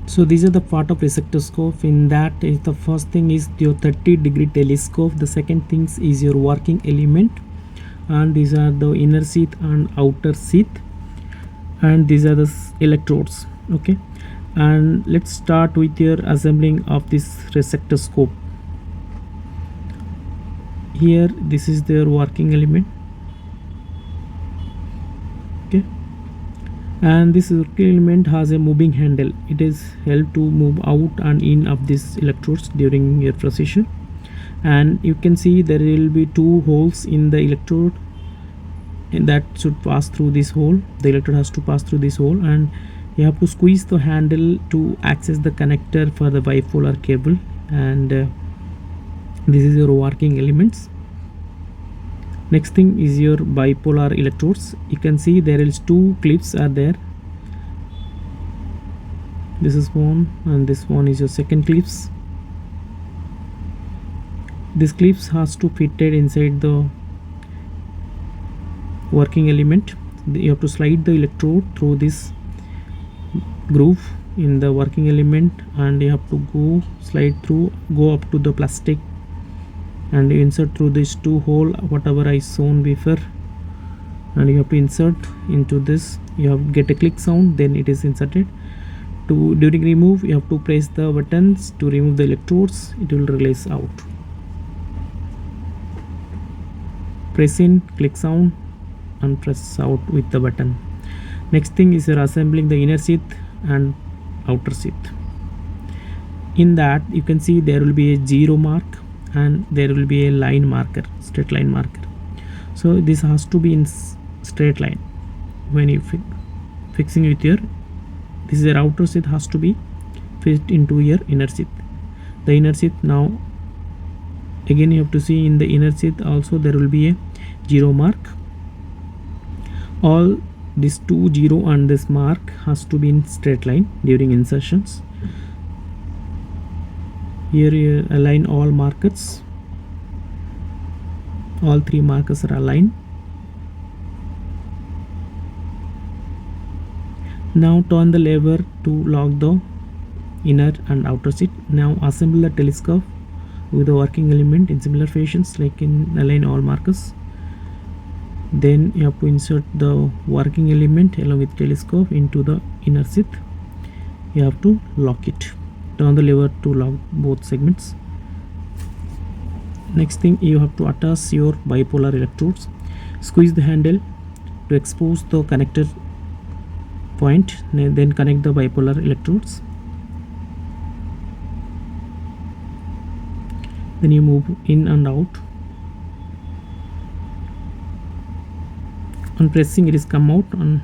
So these are the part of resectoscope. In that is the first thing is your 30-degree telescope. The second thing is your working element, and these are the inner sheath and outer sheath, and these are the electrodes. Okay, and let's start with your assembling of this resectoscope. Here this is their working element. Okay, and this working element has a moving handle. It is helped to move out and in of these electrodes during your procedure. And you can see there will be two holes in the electrode, and that should pass through this hole. The electrode has to pass through this hole, and you have to squeeze the handle to access the connector for the bipolar cable. And this is your working elements. Next thing is your bipolar electrodes. You can see there is two clips are there. This is one, and this one is your second clips. This clips has to fitted inside the working element. You have to slide the electrode through this groove in the working element, and you have to go up to the plastic, and you insert through these two hole whatever I shown before, and you have to insert into this. You have get a click sound, then it is inserted. During remove, you have to press the buttons to remove the electrodes. It will release out. Press in, click sound, and press out with the button. Next thing is you're assembling the inner sheath and outer sheath. In that you can see there will be a 0 mark, and there will be a line marker, straight line marker. So this has to be in straight line when you fixing with your, this is your outer sheath has to be fit into your inner sheath. The inner sheath, now again you have to see in the inner sheath also there will be a 0 mark. All this 2 0 and this mark has to be in straight line during insertions. Here you align all markers. All three markers are aligned. Now turn the lever to lock the inner and outer sheath. Now assemble the telescope with the working element in similar fashions, like in align all markers. Then you have to insert the working element along with telescope into the inner sheath. You have to lock it. Turn the lever to lock both segments. Next thing, you have to attach your bipolar electrodes. Squeeze the handle to expose the connector point, then connect the bipolar electrodes. Then you move in and out. On pressing, it is come out, and